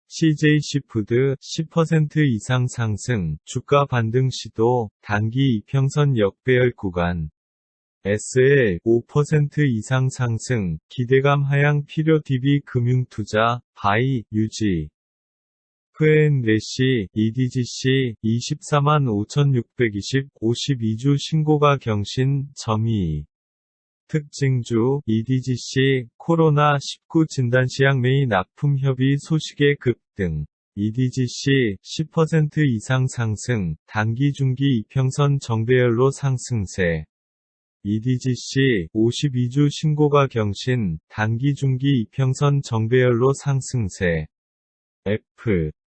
CJ시푸드 10% 이상 상승, 주가 반등 시도, 단기 이평선 역배열 구간. SL 5% 이상 상승, 기대감 하향 필요 DB 금융투자, 바이, 유지. FN래시, EDGC, 245,620, 52주 신고가 경신, 점이. 특징주, EDGC, 코로나19 진단시약 메이 납품 협의 소식의 급등. EDGC, 10% 이상 상승, 단기 중기 이평선 정배열로 상승세. EDGC, 52주 신고가 경신, 단기 중기 이평선 정배열로 상승세.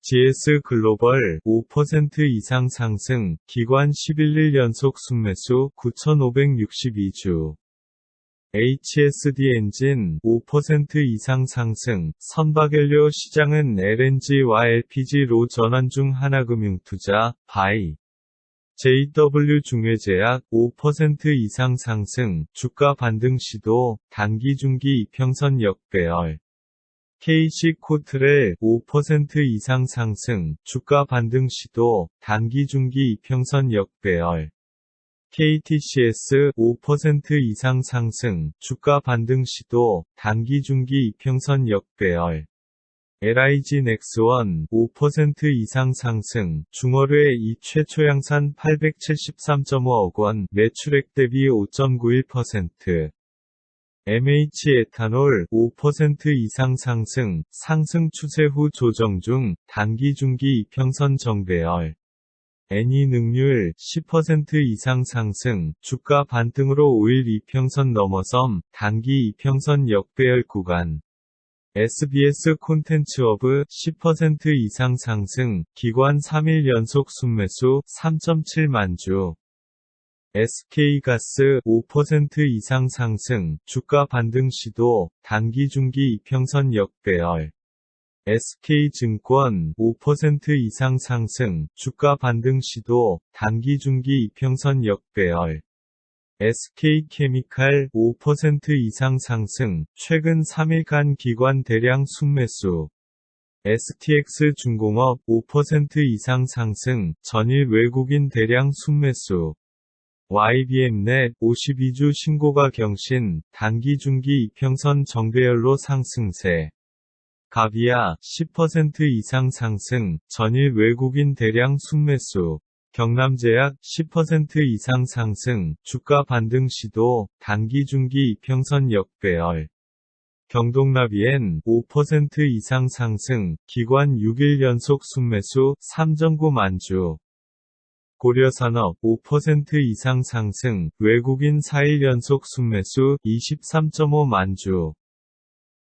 GS 글로벌, 5% 이상 상승, 기관 11일 연속 순매수, 9,562주. HSD 엔진, 5% 이상 상승, 선박연료 시장은 LNG와 LPG로 전환 중 하나금융투자, 바이. JW 중외제약, 5% 이상 상승, 주가 반등 시도, 단기 중기 이평선 역배열. KC코트렐, 5% 이상 상승, 주가 반등 시도, 단기 중기 이평선 역배열. KTCS, 5% 이상 상승, 주가 반등 시도, 단기 중기 이평선 역배열. LIG 넥스원, 5% 이상 상승, 중월의 이 최초 양산 873.5억 원, 매출액 대비 5.91%. MH 에탄올, 5% 이상 상승, 상승 추세 후 조정 중, 단기 중기 이평선 정배열. NE 능률, 10% 이상 상승, 주가 반등으로 5일 이평선 넘어섬, 단기 이평선 역배열 구간. SBS 콘텐츠업은 10% 이상 상승, 기관 3일 연속 순매수, 3.7만 주. SK가스, 5% 이상 상승, 주가 반등 시도, 단기 중기 이평선 역배열. SK증권, 5% 이상 상승, 주가 반등 시도, 단기 중기 이평선 역배열. SK케미칼, 5% 이상 상승, 최근 3일간 기관 대량 순매수. STX중공업, 5% 이상 상승, 전일 외국인 대량 순매수. YBM넷, 52주 신고가 경신, 단기 중기 이평선 정배열로 상승세. 가비아, 10% 이상 상승, 전일 외국인 대량 순매수. 경남제약, 10% 이상 상승, 주가 반등 시도, 단기 중기 이평선 역배열. 경동라비엔, 5% 이상 상승, 기관 6일 연속 순매수, 3.9만 주. 고려산업, 5% 이상 상승, 외국인 4일 연속 순매수, 23.5만 주.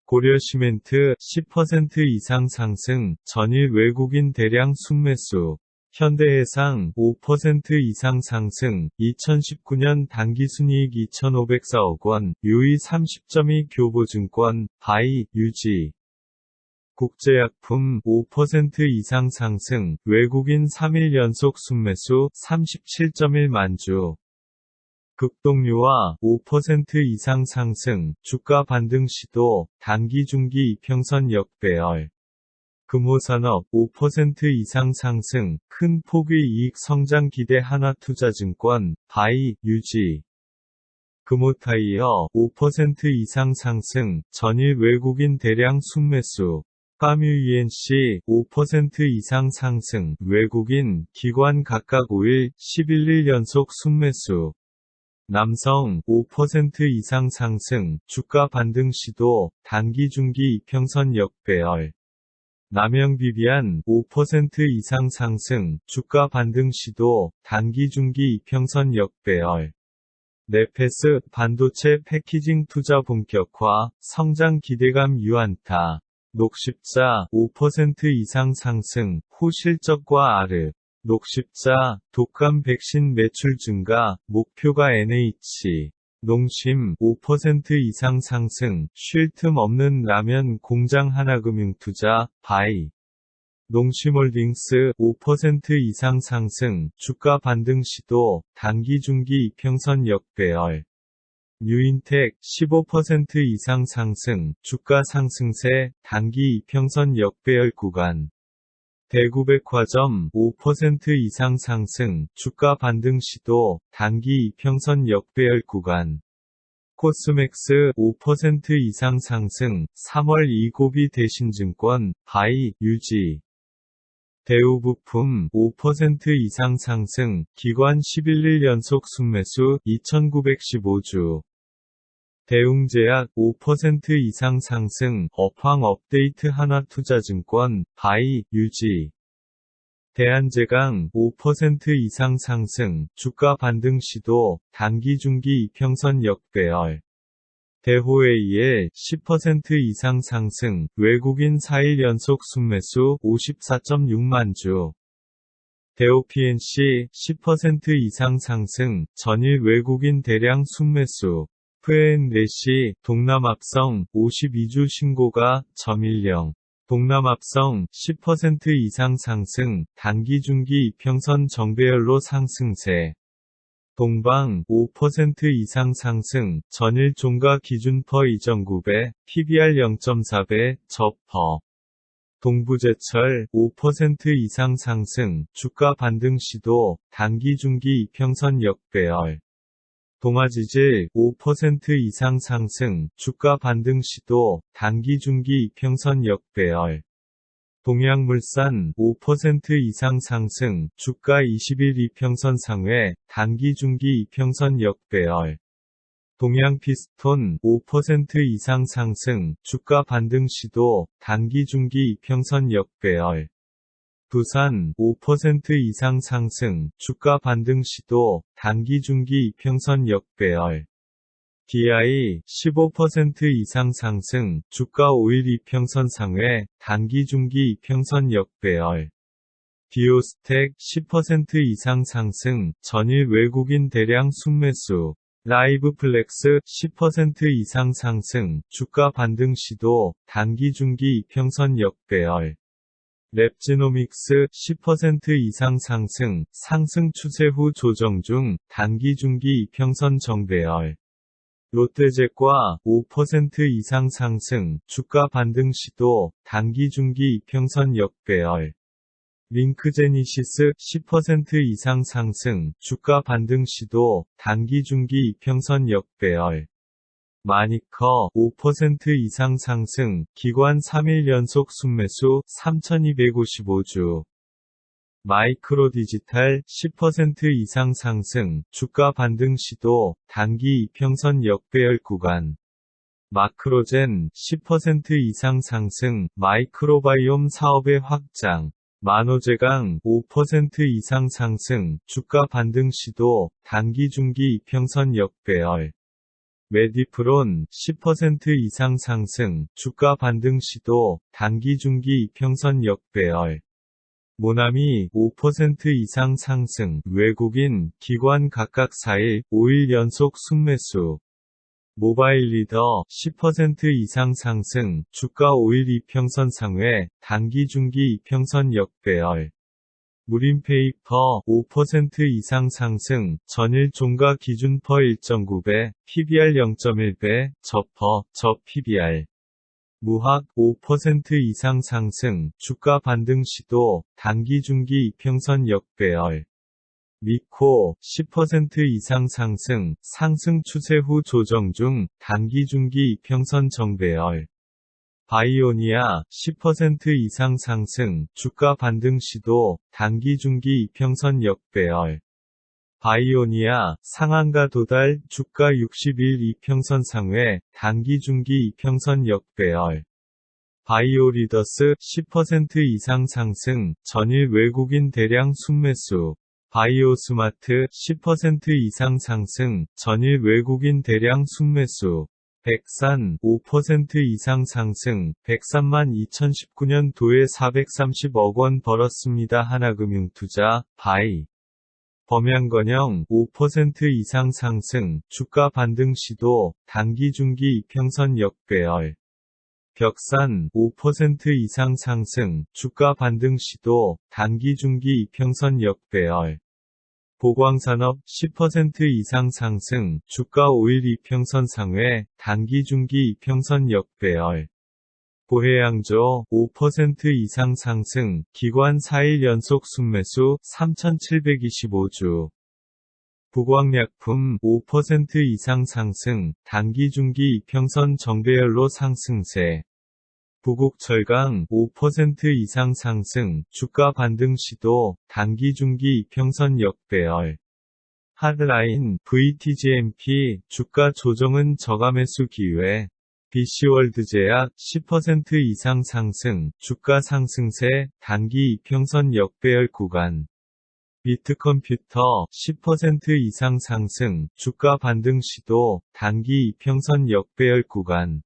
고려시멘트, 10% 이상 상승, 전일 외국인 대량 순매수. 현대해상, 5% 이상 상승, 2019년 당기순이익 2,504억 원, 유의 30.2 교보증권, 바이, 유지. 국제약품, 5% 이상 상승, 외국인 3일 연속 순매수, 37.1만 주. 극동유화, 5% 이상 상승, 주가 반등 시도, 단기 중기 이평선 역배열. 금호산업, 5% 이상 상승, 큰 폭의 이익 성장 기대 하나투자증권, 바이, 유지. 금호타이어, 5% 이상 상승, 전일 외국인 대량 순매수. 파뮤-ENC, 5% 이상 상승, 외국인, 기관 각각 5일, 11일 연속 순매수. 남성, 5% 이상 상승, 주가 반등 시도, 단기 중기 이평선 역배열. 남영비비안, 5% 이상 상승, 주가 반등 시도, 단기 중기 이평선 역배열. 네페스, 반도체 패키징 투자 본격화, 성장 기대감 유안타. 녹십자, 5% 이상 상승, 후 실적과 아르. 녹십자, 독감 백신 매출 증가, 목표가 NH. 농심, 5% 이상 상승, 쉴 틈 없는 라면 공장 하나금융투자, 바이. 농심홀딩스, 5% 이상 상승, 주가 반등 시도, 단기 중기 이평선 역배열. 뉴인텍 15% 이상 상승, 주가 상승세, 단기 이평선 역배열 구간. 대구백화점 5% 이상 상승, 주가 반등 시도, 단기 이평선 역배열 구간. 코스맥스 5% 이상 상승, 3월 이고비 대신증권, 바이, 유지. 대우부품 5% 이상 상승, 기관 11일 연속 순매수 2915주. 대웅제약 5% 이상 상승, 업황 업데이트 한화투자증권, 바이, 유지. 대한제강 5% 이상 상승, 주가 반등 시도, 단기 중기 이평선 역배열. 대호웨이의 10% 이상 상승, 외국인 4일 연속 순매수 54.6만 주. 대오PNC 10% 이상 상승, 전일 외국인 대량 순매수. 프앤레시, 동남합성 52주 신고가, 점일령. 동남합성 10% 이상 상승, 단기 중기 이평선 정배열로 상승세. 동방 5% 이상 상승, 전일 종가 기준 퍼 2.9배, PBR 0.4배, 저퍼. 동부제철 5% 이상 상승, 주가 반등 시도, 단기 중기 이평선 역배열. 동아지질 5% 이상 상승, 주가 반등 시도, 단기 중기 이평선 역배열. 동양물산 5% 이상 상승, 주가 20일 이평선 상회, 단기 중기 이평선 역배열. 동양피스톤 5% 이상 상승, 주가 반등 시도, 단기 중기 이평선 역배열. 두산 5% 이상 상승, 주가 반등 시도, 단기 중기 이평선 역배열. DI 15% 이상 상승, 주가 5일 이평선 상회, 단기 중기 이평선 역배열. 비오스텍 10% 이상 상승, 전일 외국인 대량 순매수. 라이브플렉스 10% 이상 상승, 주가 반등 시도, 단기 중기 이평선 역배열. 랩지노믹스 10% 이상 상승, 상승 추세 후 조정 중, 단기 중기 이평선 정배열. 롯데제과 5% 이상 상승, 주가 반등 시도, 단기 중기 이평선 역배열. 링크제니시스 10% 이상 상승, 주가 반등 시도, 단기 중기 이평선 역배열. 마니커 5% 이상 상승, 기관 3일 연속 순매수 3255주. 마이크로디지털 10% 이상 상승, 주가 반등 시도, 단기 이평선 역배열 구간. 마크로젠 10% 이상 상승, 마이크로바이옴 사업의 확장. 만호제강 5% 이상 상승, 주가 반등 시도, 단기 중기 이평선 역배열. 메디프론 10% 이상 상승, 주가 반등 시도, 단기 중기 이평선 역배열. 모나미 5% 이상 상승, 외국인, 기관 각각 4일, 5일 연속 순매수. 모바일리더 10% 이상 상승, 주가 5일 이평선 상회, 단기 중기 이평선 역배열. 무림페이퍼 5% 이상 상승, 전일 종가 기준 퍼 1.9배, PBR 0.1배, 저퍼, PBR. 무학 5% 이상 상승, 주가 반등 시도, 단기 중기 이평선 역배열. 미코 10% 이상 상승, 상승 추세 후 조정 중, 단기 중기 이평선 정배열. 바이오니아 10% 이상 상승, 주가 반등 시도, 단기 중기 이평선 역배열. 바이오니아 상한가 도달, 주가 60일 이평선 상회, 단기 중기 이평선 역배열. 바이오리더스 10% 이상 상승, 전일 외국인 대량 순매수. 바이오스마트 10% 이상 상승, 전일 외국인 대량 순매수. 백산 5% 이상 상승, 103만 2019년도에 430억 원 벌었습니다. 하나금융투자, 바이. 범양건영 5% 이상 상승, 주가 반등 시도, 단기 중기 이평선 역배열. 벽산 5% 이상 상승, 주가 반등 시도, 단기 중기 이평선 역배열. 보광산업 10% 이상 상승, 주가 5일 이평선 상회, 단기 중기 이평선 역배열. 보혜양조 5% 이상 상승, 기관 4일 연속 순매수 3,725주. 부광약품 5% 이상 상승, 단기 중기 이평선 정배열로 상승세. 부국철강 5% 이상 상승, 주가 반등 시도, 단기 중기 이평선 역배열. 하드라인 VTGMP 주가 조정은 저가매수 기회. BC월드제약 10% 이상 상승, 주가 상승세, 단기 이평선 역배열 구간. 비트컴퓨터 10% 이상 상승, 주가 반등 시도, 단기 이평선 역배열 구간.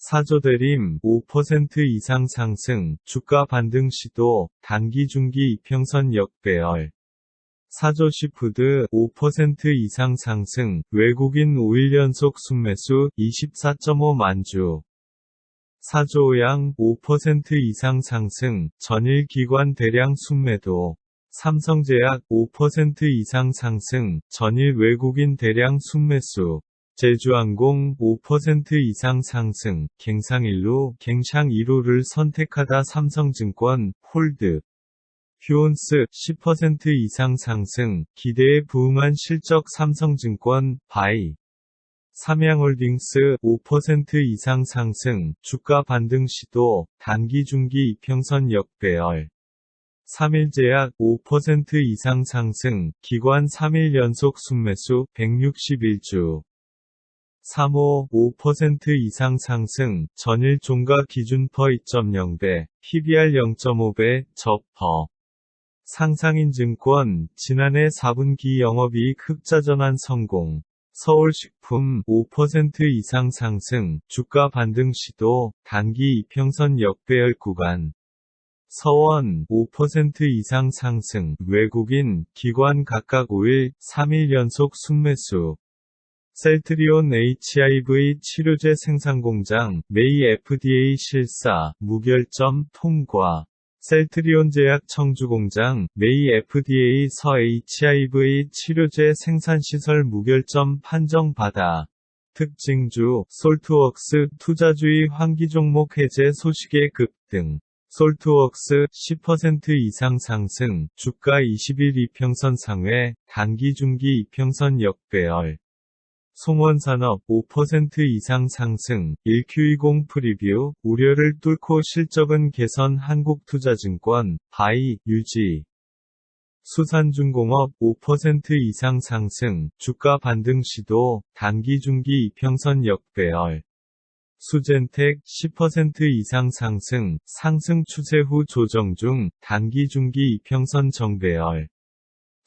사조대림 5% 이상 상승, 주가 반등 시도, 단기 중기 이평선 역배열. 사조시푸드 5% 이상 상승, 외국인 5일 연속 순매수 24.5만 주. 사조오양 5% 이상 상승, 전일 기관 대량 순매도. 삼성제약 5% 이상 상승, 전일 외국인 대량 순매수. 제주항공 5% 이상 상승, 갱상일루, 갱샹1호를 선택하다 삼성증권, 홀드. 휴온스 10% 이상 상승, 기대에 부응한 실적 삼성증권, 바이. 삼양홀딩스 5% 이상 상승, 주가 반등 시도, 단기 중기 이평선 역배열. 삼일제약 5% 이상 상승, 기관 3일 연속 순매수 161주. 3호 5% 이상 상승, 전일 종가 기준 퍼 2.0배, PBR 0.5배, 저퍼. 상상인증권, 지난해 4분기 영업이익 흑자 전환 성공. 서울식품 5% 이상 상승, 주가 반등 시도, 단기 이평선 역배열 구간. 서원 5% 이상 상승, 외국인, 기관 각각 5일, 3일 연속 순매수. 셀트리온 HIV 치료제 생산공장, 메이 FDA 실사, 무결점, 통과. 셀트리온 제약 청주공장, 메이 FDA 서 HIV 치료제 생산시설 무결점 판정받아. 특징주, 솔트웍스 투자주의 환기 종목 해제 소식에 급등. 솔트웍스 10% 이상 상승, 주가 20일 이평선 상회, 단기 중기 이평선 역배열. 송원산업 5% 이상 상승, 1Q20 프리뷰, 우려를 뚫고 실적은 개선 한국투자증권, 바이, 유지. 수산중공업 5% 이상 상승, 주가 반등 시도, 단기 중기 이평선 역배열. 수젠텍 10% 이상 상승, 상승 추세 후 조정 중, 단기 중기 이평선 정배열.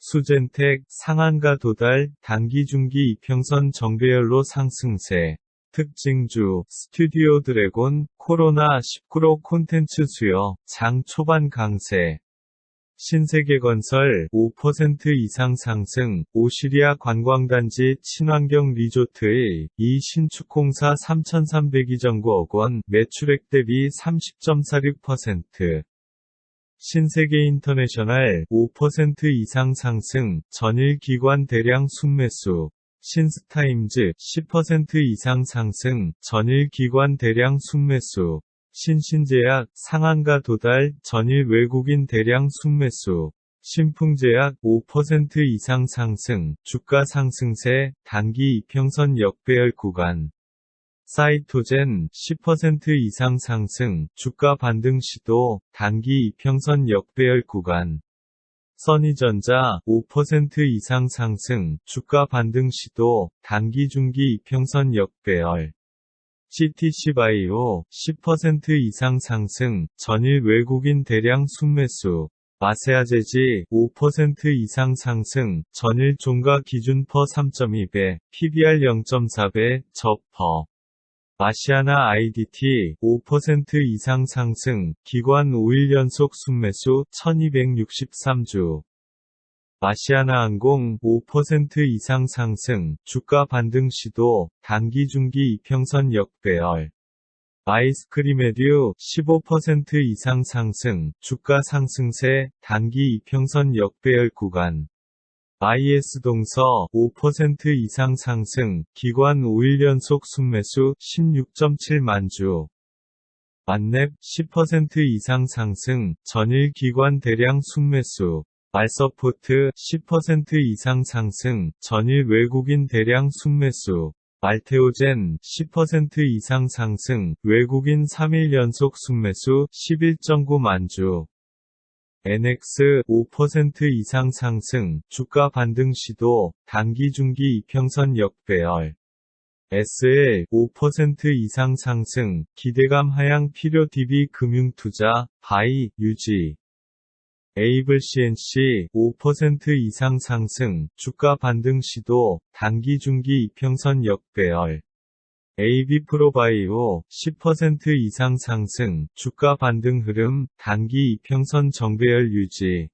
수젠텍, 상한가 도달, 단기 중기 이평선 정배열로 상승세. 특징주, 스튜디오 드래곤, 코로나19로 콘텐츠 수요, 장 초반 강세. 신세계건설 5% 이상 상승, 오시리아 관광단지 친환경 리조트의 이 신축공사 3,302.9억 원, 매출액 대비 30.46%. 신세계인터내셔널 5% 이상 상승, 전일 기관 대량 순매수. 신스타임즈 10% 이상 상승, 전일 기관 대량 순매수. 신신제약 상한가 도달, 전일 외국인 대량 순매수. 신풍제약 5% 이상 상승, 주가 상승세, 단기 이평선 역배열 구간. 사이토젠 10% 이상 상승, 주가 반등 시도, 단기 이평선 역배열 구간. 써니전자 5% 이상 상승, 주가 반등 시도, 단기 중기 이평선 역배열. CTC바이오 10% 이상 상승, 전일 외국인 대량 순매수. 마세아제지 5% 이상 상승, 전일 종가 기준 퍼 3.2배, PBR 0.4배, 저퍼. 아시아나 IDT 5% 이상 상승, 기관 5일 연속 순매수 1263주. 아시아나항공 5% 이상 상승, 주가 반등 시도, 단기 중기 이평선 역배열. 아이스크림에듀 15% 이상 상승, 주가 상승세, 단기 이평선 역배열 구간. IS동서 5% 이상 상승, 기관 5일 연속 순매수 16.7만 주. 만렙 10% 이상 상승, 전일 기관 대량 순매수. 말서포트 10% 이상 상승, 전일 외국인 대량 순매수. 말테오젠 10% 이상 상승, 외국인 3일 연속 순매수 11.9만 주. NX 5% 이상 상승, 주가 반등 시도, 단기 중기 이평선 역배열. SL 5% 이상 상승, 기대감 하향 필요 DB 금융투자, 바이, 유지. 에이블 CNC 5% 이상 상승, 주가 반등 시도, 단기 중기 이평선 역배열. AB프로바이오 10% 이상 상승, 주가 반등 흐름, 단기 이평선 정배열 유지.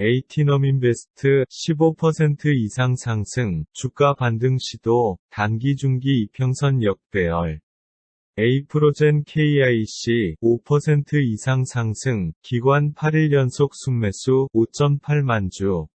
에이티넘인베스트 15% 이상 상승, 주가 반등 시도, 단기 중기 이평선 역배열. 에이프로젠 KIC 5% 이상 상승, 기관 8일 연속 순매수 5.8만 주.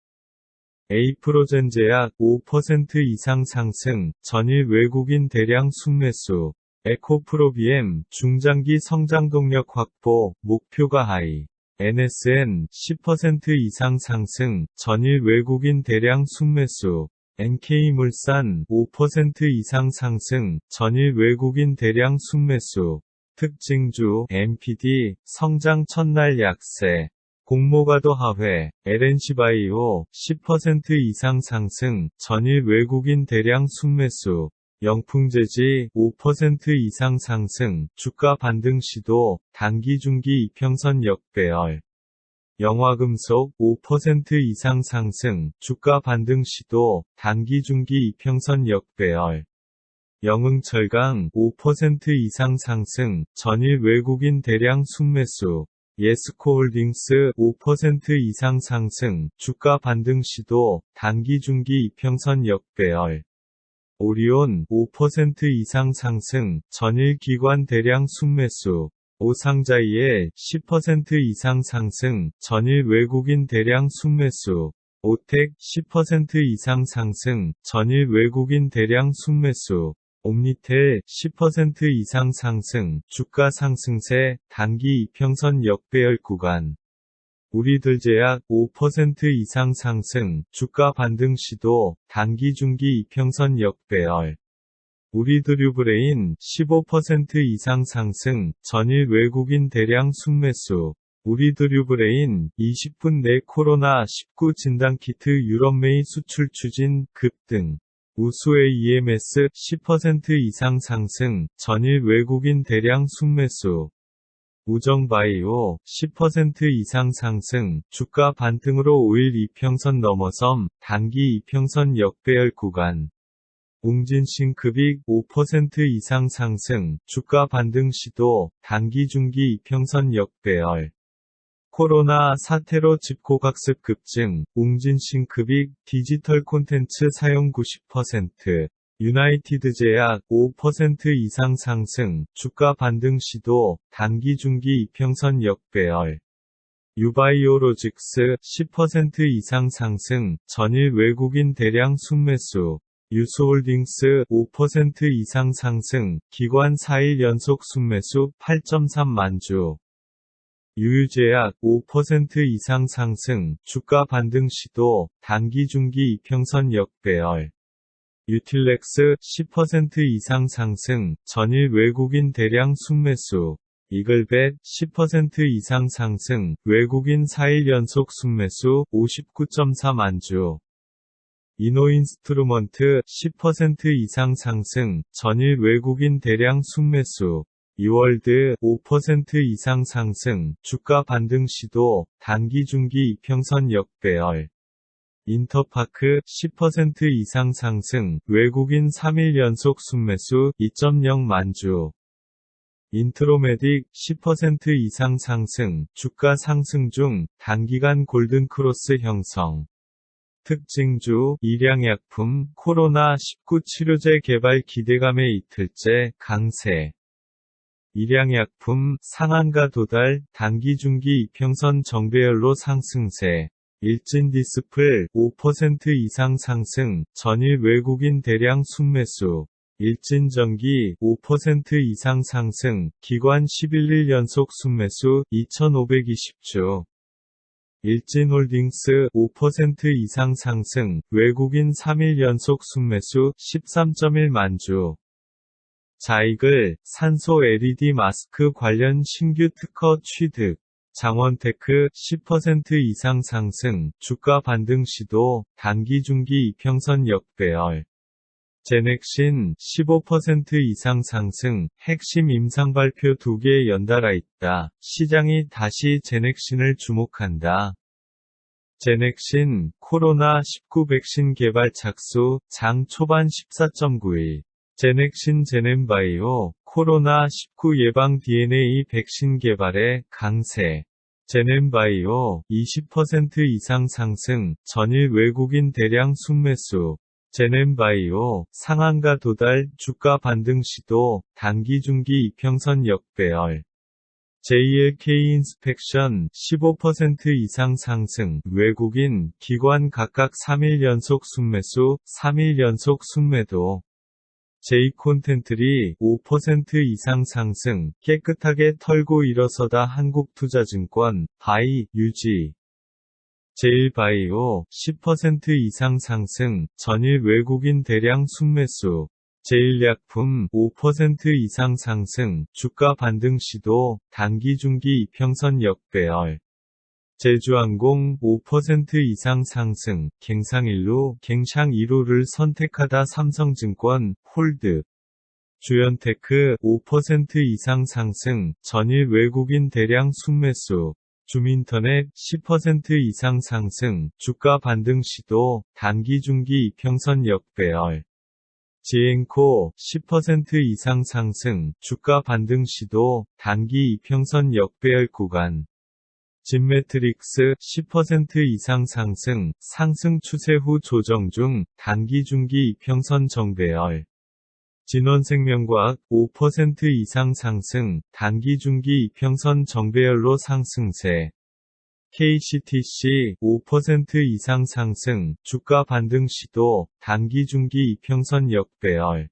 에이프로젠제약 5% 이상 상승, 전일 외국인 대량 순매수. 에코프로비엠 중장기 성장 동력 확보, 목표가 하이. NSN 10% 이상 상승, 전일 외국인 대량 순매수. NK물산 5% 이상 상승, 전일 외국인 대량 순매수. 특징주 MPD 성장 첫날 약세. 공모가도 하회. LNC바이오 10% 이상 상승, 전일 외국인 대량 순매수. 영풍재지 5% 이상 상승, 주가 반등 시도, 단기 중기 이평선 역배열. 영화금속 5% 이상 상승, 주가 반등 시도, 단기 중기 이평선 역배열. 영흥철강 5% 이상 상승, 전일 외국인 대량 순매수. 예스코홀딩스 5% 이상 상승, 주가 반등 시도, 단기 중기 이평선 역배열. 오리온 5% 이상 상승, 전일 기관 대량 순매수. 오상자이엘 10% 이상 상승, 전일 외국인 대량 순매수. 오텍 10% 이상 상승, 전일 외국인 대량 순매수. 옴니텔 10% 이상 상승, 주가 상승세, 단기 이평선 역배열 구간. 우리들제약 5% 이상 상승, 주가 반등 시도, 단기 중기 이평선 역배열. 우리드류브레인 15% 이상 상승, 전일 외국인 대량 순매수. 우리드류브레인 20분 내 코로나19 진단키트 유럽메이 수출 추진 급등. 우수의 EMS 10% 이상 상승, 전일 외국인 대량 순매수. 우정바이오 10% 이상 상승, 주가 반등으로 5일 이평선 넘어섬, 단기 이평선 역배열 구간. 웅진싱크빅 5% 이상 상승, 주가 반등 시도, 단기 중기 이평선 역배열. 코로나 사태로 집고각습 급증, 웅진싱크빅 디지털 콘텐츠 사용 90%. 유나이티드제약 5% 이상 상승, 주가 반등 시도, 단기 중기 이평선 역배열. 유바이오로직스 10% 이상 상승, 전일 외국인 대량 순매수. 유스홀딩스 5% 이상 상승, 기관 4일 연속 순매수 8.3만 주. 유유제약 5% 이상 상승, 주가 반등 시도, 단기 중기 이평선 역배열. 유틸렉스 10% 이상 상승, 전일 외국인 대량 순매수. 이글벳 10% 이상 상승, 외국인 4일 연속 순매수 59.4만 주. 이노인스트루먼트 10% 이상 상승, 전일 외국인 대량 순매수. 이월드 5% 이상 상승, 주가 반등 시도, 단기 중기 이평선 역배열. 인터파크 10% 이상 상승, 외국인 3일 연속 순매수 2.0만 주. 인트로메딕 10% 이상 상승, 주가 상승 중, 단기간 골든크로스 형성. 특징주, 일양약품, 코로나19 치료제 개발 기대감의 이틀째, 강세. 일양약품, 상한가 도달, 단기 중기 이평선 정배열로 상승세. 일진 디스플 5% 이상 상승, 전일 외국인 대량 순매수. 일진전기 5% 이상 상승, 기관 11일 연속 순매수 2,520주. 일진홀딩스 5% 이상 상승, 외국인 3일 연속 순매수 13.1만 주. 자이글, 산소 LED 마스크 관련 신규 특허 취득. 장원테크 10% 이상 상승, 주가 반등 시도, 단기 중기 이평선 역배열. 제넥신 15% 이상 상승, 핵심 임상 발표 2개 연달아 있다. 시장이 다시 제넥신을 주목한다. 제넥신, 코로나19 백신 개발 착수, 장 초반 14.91. 제넥신 제넨바이오, 코로나19 예방 DNA 백신 개발에 강세. 제넨바이오, 20% 이상 상승, 전일 외국인 대량 순매수. 제넨바이오, 상한가 도달, 주가 반등 시도, 단기 중기 이평선 역배열. JLK 인스펙션, 15% 이상 상승, 외국인, 기관 각각 3일 연속 순매수, 3일 연속 순매도. J콘텐트리 5% 이상 상승, 깨끗하게 털고 일어서다 한국투자증권, 바이, 유지. 제일바이오 10% 이상 상승, 전일 외국인 대량 순매수. 제일약품 5% 이상 상승, 주가 반등 시도, 단기 중기 이평선 역배열. 제주항공 5% 이상 상승, 갱상1루, 갱상 2루를 선택하다 삼성증권, 홀드. 주연테크 5% 이상 상승, 전일 외국인 대량 순매수. 줌인터넷 10% 이상 상승, 주가 반등 시도, 단기 중기 이평선 역배열. 지앵코 10% 이상 상승, 주가 반등 시도, 단기 이평선 역배열 구간. 진매트릭스 10% 이상 상승, 상승 추세 후 조정 중, 단기 중기 이평선 정배열. 진원생명과학 5% 이상 상승, 단기 중기 이평선 정배열로 상승세. KCTC 5% 이상 상승, 주가 반등 시도, 단기 중기 이평선 역배열.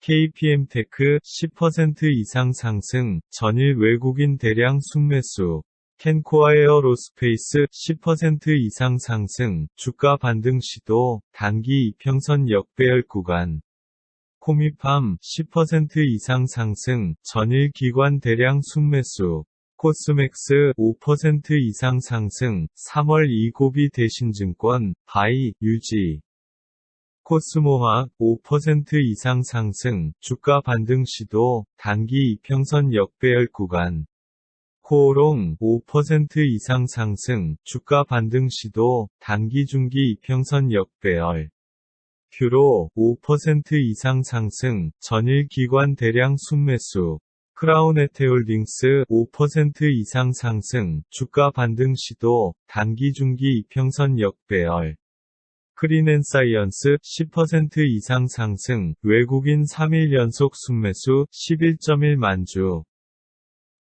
KPM테크 10% 이상 상승, 전일 외국인 대량 순매수. 캔코아 에어로스페이스 10% 이상 상승, 주가 반등 시도, 단기 이평선 역배열 구간. 코미팜 10% 이상 상승, 전일 기관 대량 순매수. 코스맥스 5% 이상 상승, 3월 이고비 대신증권, 바이, 유지. 코스모화학 5% 이상 상승, 주가 반등 시도, 단기 이평선 역배열 구간. 코오롱 5% 이상 상승, 주가 반등 시도, 단기 중기 이평선 역배열. 큐로 5% 이상 상승, 전일 기관 대량 순매수. 크라운에테홀딩스 5% 이상 상승, 주가 반등 시도, 단기 중기 이평선 역배열. 크린앤사이언스 10% 이상 상승, 외국인 3일 연속 순매수 11.1만 주.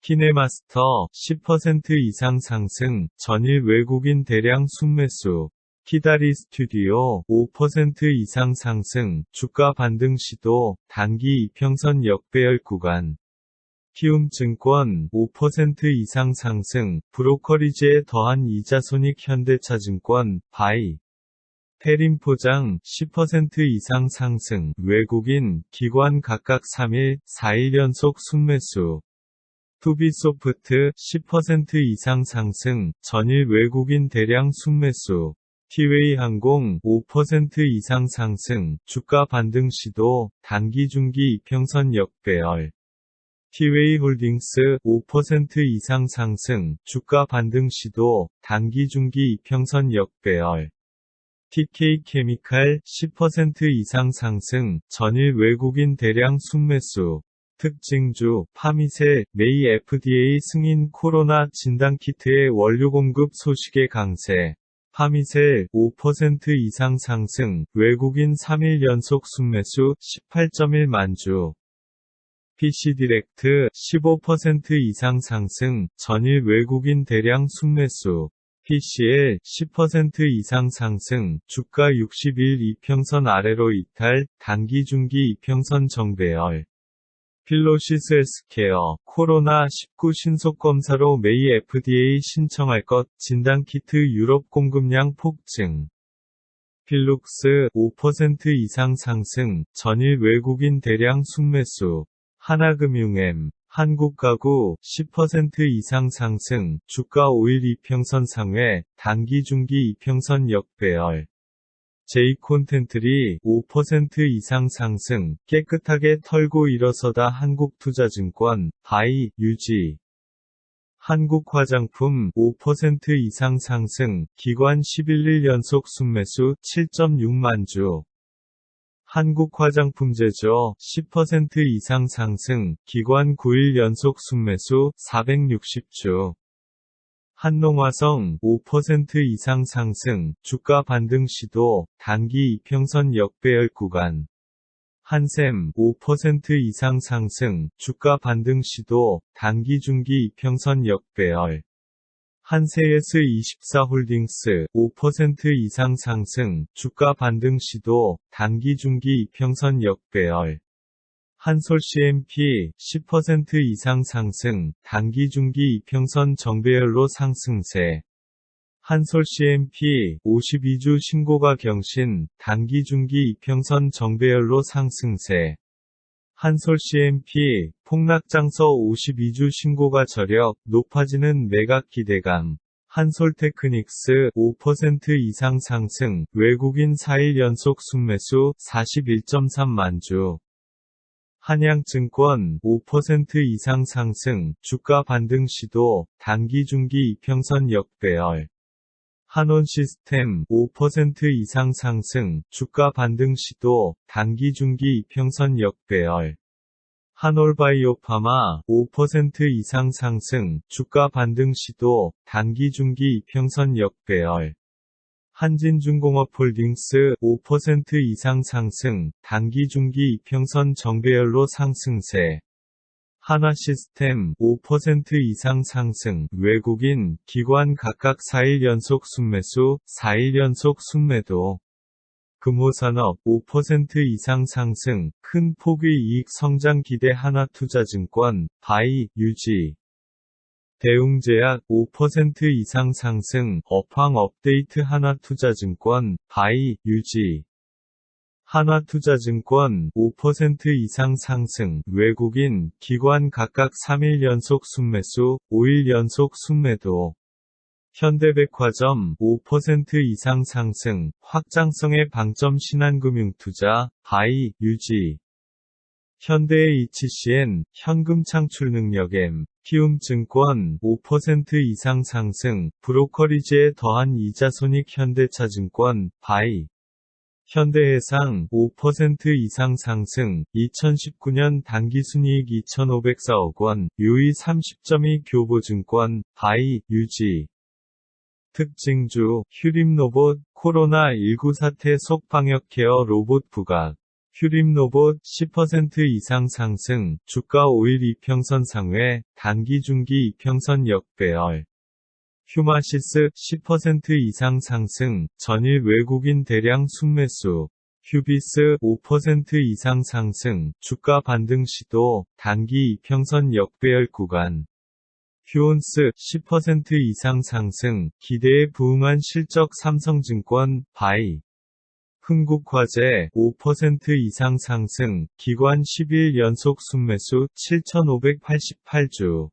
키네마스터 10% 이상 상승, 전일 외국인 대량 순매수. 키다리 스튜디오 5% 이상 상승, 주가 반등 시도, 단기 이평선 역배열 구간. 키움증권 5% 이상 상승, 브로커리지에 더한 이자손익 현대차증권, 바이. 태림포장 10% 이상 상승, 외국인, 기관 각각 3일, 4일 연속 순매수. 투비소프트 10% 이상 상승, 전일 외국인 대량 순매수. 티웨이항공 5% 이상 상승, 주가 반등 시도, 단기 중기 이평선 역배열. 티웨이홀딩스 5% 이상 상승, 주가 반등 시도, 단기 중기 이평선 역배열. TK케미칼 10% 이상 상승, 전일 외국인 대량 순매수. 특징주, 파미세, 메이 FDA 승인 코로나 진단키트의 원료 공급 소식에 강세. 파미셀 5% 이상 상승, 외국인 3일 연속 순매수 18.1만 주. PC디렉트 15% 이상 상승, 전일 외국인 대량 순매수. PCL 10% 이상 상승, 주가 60일 이평선 아래로 이탈, 단기 중기 이평선 정배열. 필로시스 헬스케어, 코로나19 신속검사로 메이 FDA 신청할 것, 진단키트 유럽 공급량 폭증. 필룩스 5% 이상 상승, 전일 외국인 대량 순매수. 하나금융M, 한국가구 10% 이상 상승, 주가 5일 이평선 상회, 단기 중기 이평선 역배열. J콘텐트리 5% 이상 상승, 깨끗하게 털고 일어서다 한국투자증권, 바이, 유지. 한국화장품 5% 이상 상승, 기관 11일 연속 순매수 7.6만 주. 한국화장품제조 10% 이상 상승, 기관 9일 연속 순매수 460주. 한농화성 5% 이상 상승, 주가 반등 시도, 단기 이평선 역배열 구간. 한샘 5% 이상 상승, 주가 반등 시도, 단기 중기 이평선 역배열. 한세예스24홀딩스 5% 이상 상승, 주가 반등 시도, 단기 중기 이평선 역배열. 한솔CMP 10% 이상 상승, 단기 중기 이평선 정배열로 상승세. 한솔CMP 52주 신고가 경신, 단기 중기 이평선 정배열로 상승세. 한솔CMP 폭락장서 52주 신고가 저력, 높아지는 매각 기대감. 한솔테크닉스 5% 이상 상승, 외국인 4일 연속 순매수 41.3만 주. 한양증권 5% 이상 상승, 주가 반등 시도, 단기 중기 이평선 역배열. 한온시스템 5% 이상 상승, 주가 반등 시도, 단기 중기 이평선 역배열. 한올바이오파마 5% 이상 상승, 주가 반등 시도, 단기 중기 이평선 역배열. 한진중공업홀딩스 5% 이상 상승, 단기 중기 이평선 정배열로 상승세. 한화시스템 5% 이상 상승, 외국인, 기관 각각 4일 연속 순매수, 4일 연속 순매도. 금호산업 5% 이상 상승, 큰 폭의 이익 성장 기대 한화투자증권, 바이, 유지. 대웅제약 5% 이상 상승, 업황 업데이트 한화투자증권, 바이, 유지. 한화투자증권 5% 이상 상승, 외국인, 기관 각각 3일 연속 순매수, 5일 연속 순매도. 현대백화점 5% 이상 상승, 확장성의 방점 신한금융투자, 바이, 유지. 현대HCN, 현금 창출 능력 M, 키움증권 5% 이상 상승, 브로커리지에 더한 이자 손익 현대차증권, 바이. 현대해상 5% 이상 상승, 2019년 단기순이익 2,504억 원, 유의 30.2 교보증권, 바이, 유지. 특징주, 휴림로봇, 코로나19 사태 속 방역케어 로봇 부각. 휴림로봇 10% 이상 상승, 주가 5일 이평선 상회, 단기 중기 이평선 역배열. 휴마시스 10% 이상 상승, 전일 외국인 대량 순매수. 휴비스 5% 이상 상승, 주가 반등 시도, 단기 이평선 역배열 구간. 휴온스 10% 이상 상승, 기대에 부응한 실적 삼성증권, 바이. 흥국화재 5% 이상 상승, 기관 10일 연속 순매수 7,588주.